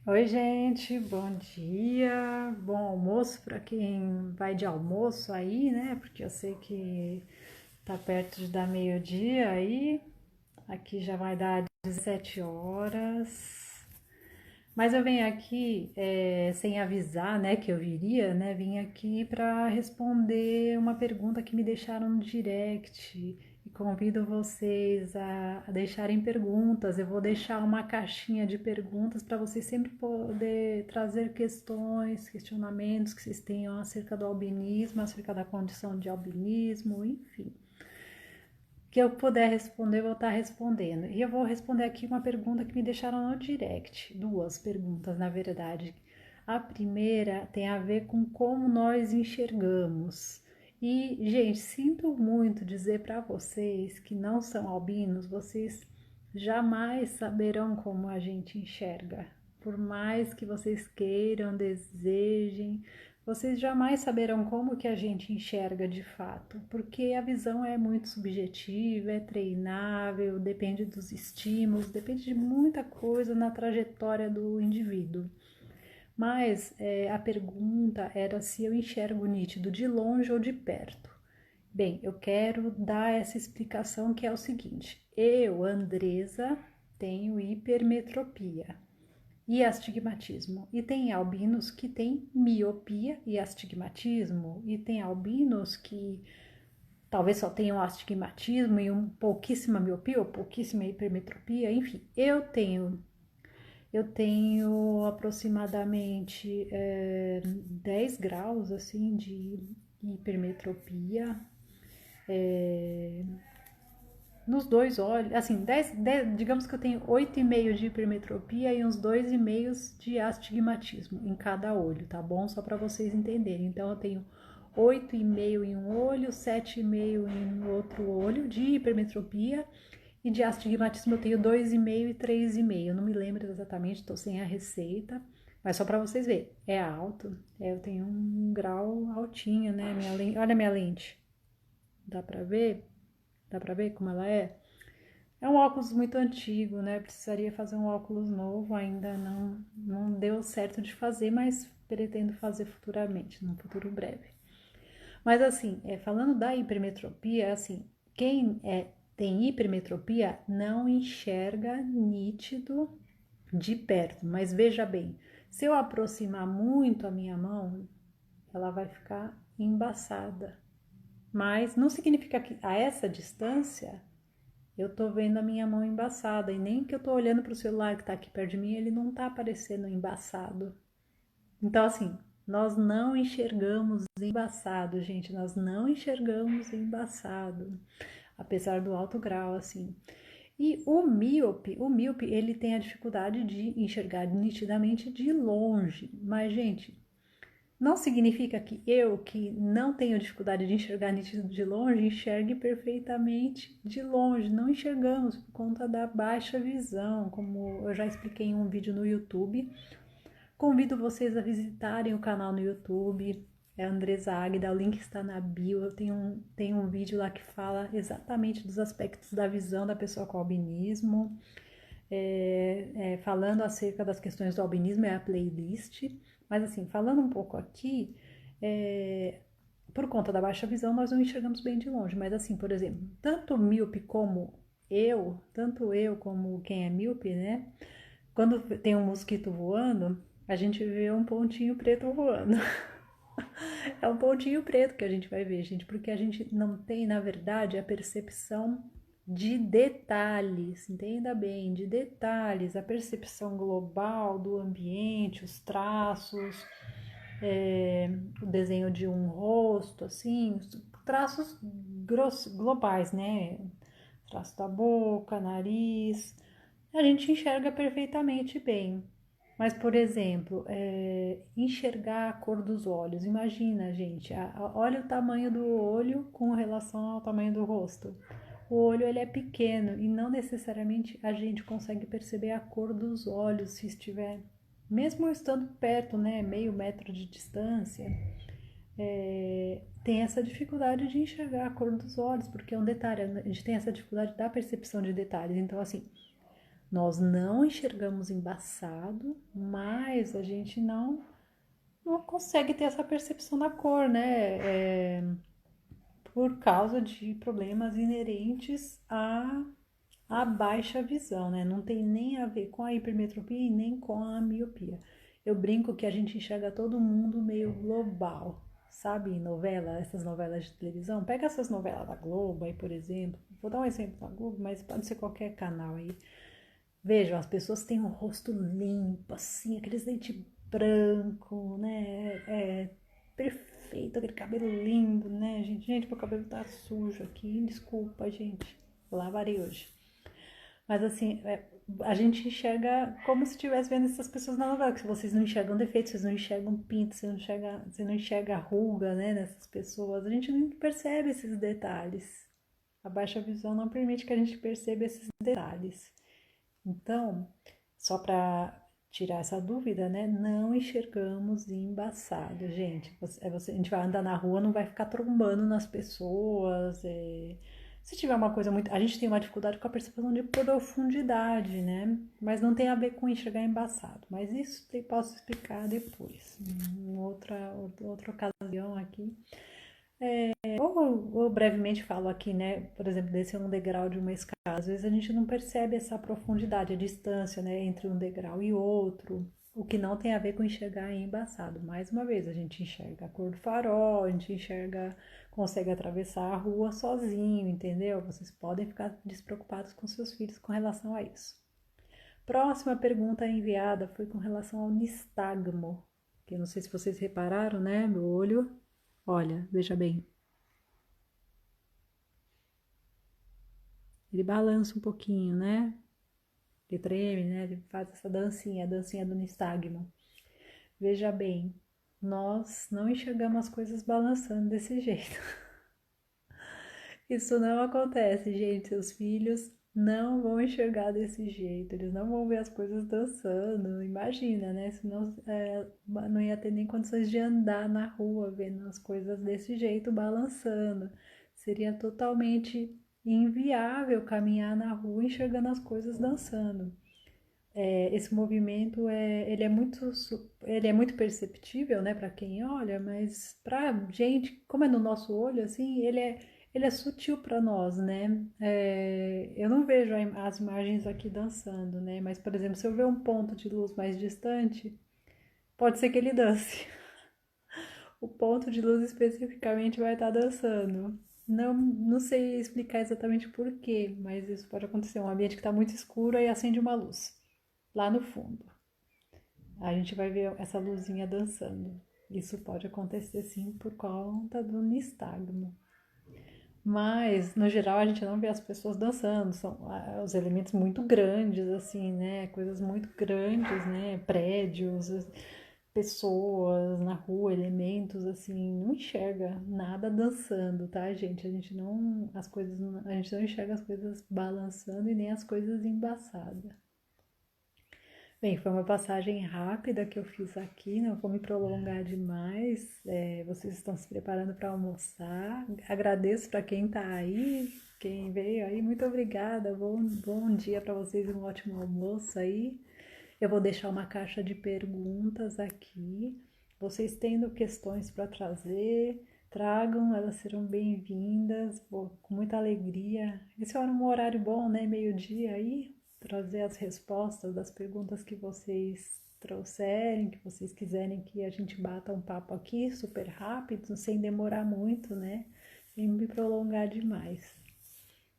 Oi, gente, bom dia, bom almoço para quem vai de almoço aí, né? Porque eu sei que tá perto de dar meio-dia aí, aqui já vai dar 17 horas. Mas eu venho aqui sem avisar, né, que eu viria, né? Vim aqui para responder uma pergunta que me deixaram no direct e convido vocês a deixarem perguntas. Eu vou deixar uma caixinha de perguntas para vocês sempre poder trazer questões, questionamentos que vocês tenham acerca do albinismo, acerca da condição de albinismo, enfim que eu puder responder, eu vou estar respondendo. E eu vou responder aqui uma pergunta que me deixaram no direct. Duas perguntas, na verdade. A primeira tem a ver com como nós enxergamos. E, gente, sinto muito dizer para vocês que não são albinos, vocês jamais saberão como a gente enxerga. Por mais que vocês queiram, desejem, vocês jamais saberão como que a gente enxerga de fato, porque a visão é muito subjetiva, é treinável, depende dos estímulos, depende de muita coisa na trajetória do indivíduo. Mas a pergunta era se eu enxergo nítido de longe ou de perto. Bem, eu quero dar essa explicação que é o seguinte: eu, Andresa, tenho hipermetropia e astigmatismo. E tem albinos que têm miopia e astigmatismo, e tem albinos que talvez só tenham astigmatismo e pouquíssima miopia ou pouquíssima hipermetropia, enfim. Eu tenho aproximadamente 10 graus assim de hipermetropia, nos dois olhos, assim, digamos que eu tenho 8,5 de hipermetropia e uns 2,5 de astigmatismo em cada olho, tá bom? Só para vocês entenderem. Então, eu tenho 8,5 em um olho, 7,5 em outro olho de hipermetropia e de astigmatismo eu tenho 2,5 e 3,5. Eu não me lembro exatamente, estou sem a receita, mas só para vocês verem, é alto. Eu tenho um grau altinho, né? Olha a minha lente, dá para ver? Dá pra ver como ela é? É um óculos muito antigo, né? Precisaria fazer um óculos novo, ainda não deu certo de fazer, mas pretendo fazer futuramente, num futuro breve. Mas assim, falando da hipermetropia, assim, quem tem hipermetropia não enxerga nítido de perto, mas veja bem, se eu aproximar muito a minha mão, ela vai ficar embaçada. Mas não significa que a essa distância eu tô vendo a minha mão embaçada e nem que eu tô olhando pro celular que tá aqui perto de mim, ele não tá aparecendo embaçado. Então, assim, nós não enxergamos embaçado, gente, nós não enxergamos embaçado, apesar do alto grau, assim. E o míope, ele tem a dificuldade de enxergar nitidamente de longe, mas, gente, não significa que eu, que não tenho dificuldade de enxergar nítido de longe, enxergue perfeitamente de longe. Não enxergamos por conta da baixa visão, como eu já expliquei em um vídeo no YouTube. Convido vocês a visitarem o canal no YouTube, é Andresa Águida, o link está na bio. Eu tenho um vídeo lá que fala exatamente dos aspectos da visão da pessoa com albinismo, falando acerca das questões do albinismo, é a playlist. Mas assim, falando um pouco aqui, por conta da baixa visão, nós não enxergamos bem de longe. Mas assim, por exemplo, tanto eu como quem é míope, né? Quando tem um mosquito voando, a gente vê um pontinho preto voando. É um pontinho preto que a gente vai ver, gente, porque a gente não tem, na verdade, a percepção de detalhes, entenda bem, de detalhes, a percepção global do ambiente, os traços, o desenho de um rosto, assim, traços globais, né? Traço da boca, nariz, a gente enxerga perfeitamente bem. Mas, por exemplo, enxergar a cor dos olhos. Imagina, gente, olha o tamanho do olho com relação ao tamanho do rosto. O olho ele é pequeno e não necessariamente a gente consegue perceber a cor dos olhos se estiver, mesmo estando perto, né, meio metro de distância, tem essa dificuldade de enxergar a cor dos olhos, porque é um detalhe, a gente tem essa dificuldade da percepção de detalhes. Então, assim, Nós não enxergamos embaçado, mas a gente não consegue ter essa percepção da cor, né? Por causa de problemas inerentes à baixa visão, né? Não tem nem a ver com a hipermetropia e nem com a miopia. Eu brinco que a gente enxerga todo mundo meio global, sabe? Novela, essas novelas de televisão. Pega essas novelas da Globo aí, por exemplo. Vou dar um exemplo da Globo, mas pode ser qualquer canal aí. Vejam, as pessoas têm o rosto limpo, assim, aqueles dentes branco, né? Perfeito, aquele cabelo lindo, né, gente? Gente, meu cabelo tá sujo aqui, desculpa, gente. Lavarei hoje. Mas assim, a gente enxerga como se estivesse vendo essas pessoas na novela, que vocês não enxergam defeitos, vocês não enxergam pinto, você não enxerga ruga, né, nessas pessoas. A gente não percebe esses detalhes. A baixa visão não permite que a gente perceba esses detalhes. Então, só para tirar essa dúvida, né? Não enxergamos embaçado, gente. A gente vai andar na rua, não vai ficar trombando nas pessoas. Se tiver uma coisa muito. A gente tem uma dificuldade com a percepção de profundidade, né? Mas não tem a ver com enxergar embaçado. Mas isso eu posso explicar depois, em outra ocasião aqui. Ou brevemente falo aqui, né? Por exemplo, descer um degrau de uma escada. Às vezes a gente não percebe essa profundidade, a distância, né, entre um degrau e outro. O que não tem a ver com enxergar embaçado. Mais uma vez, a gente enxerga a cor do farol, a gente enxerga, consegue atravessar a rua sozinho, entendeu? Vocês podem ficar despreocupados com seus filhos com relação a isso. Próxima pergunta enviada foi com relação ao nistagmo, que eu não sei se vocês repararam, né, no olho. Olha, veja bem, ele balança um pouquinho, né? Ele treme, né? Ele faz essa dancinha, a dancinha do nistagmo. Veja bem, nós não enxergamos as coisas balançando desse jeito. Isso não acontece, gente. Seus filhos não vão enxergar desse jeito. Eles não vão ver as coisas dançando. Imagina, né? Senão não ia ter nem condições de andar na rua vendo as coisas desse jeito balançando. Seria totalmente inviável caminhar na rua enxergando as coisas dançando. Esse movimento ele é muito perceptível, né, para quem olha, mas para gente, como é no nosso olho, assim, ele é sutil para nós, né? Eu não vejo as imagens aqui dançando, né? Mas, por exemplo, se eu ver um ponto de luz mais distante, pode ser que ele dance. O ponto de luz especificamente vai estar dançando. Não sei explicar exatamente por quê, mas isso pode acontecer. Um ambiente que está muito escuro e acende uma luz lá no fundo. A gente vai ver essa luzinha dançando. Isso pode acontecer sim por conta do nistagmo. Mas, no geral, a gente não vê as pessoas dançando. São os elementos muito grandes, assim, né? Coisas muito grandes, né? Prédios, pessoas na rua, elementos, assim. Não enxerga nada dançando, tá, gente? A gente não enxerga as coisas balançando e nem as coisas embaçadas. Bem, foi uma passagem rápida que eu fiz aqui, não vou me prolongar demais. Vocês estão se preparando para almoçar. Agradeço para quem está aí, quem veio aí, muito obrigada. Bom dia para vocês e um ótimo almoço aí. Eu vou deixar uma caixa de perguntas aqui. Vocês tendo questões para trazer, tragam, elas serão bem-vindas, com muita alegria. Esse é um horário bom, né? Meio-dia aí, trazer as respostas das perguntas que vocês trouxerem, que vocês quiserem que a gente bata um papo aqui, super rápido, sem demorar muito, né? Sem me prolongar demais.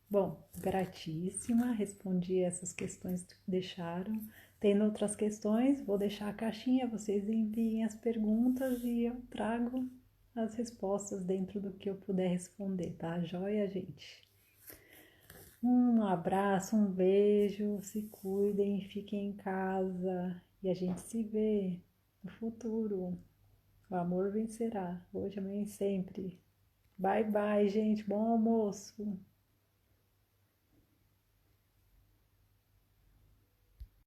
Bom, gratíssima, respondi essas questões que deixaram. Tendo outras questões, vou deixar a caixinha, vocês enviem as perguntas e eu trago as respostas dentro do que eu puder responder, tá? Joia, gente? Um abraço, um beijo, se cuidem, fiquem em casa e a gente se vê no futuro. O amor vencerá, hoje, amanhã e sempre. Bye, bye, gente. Bom almoço.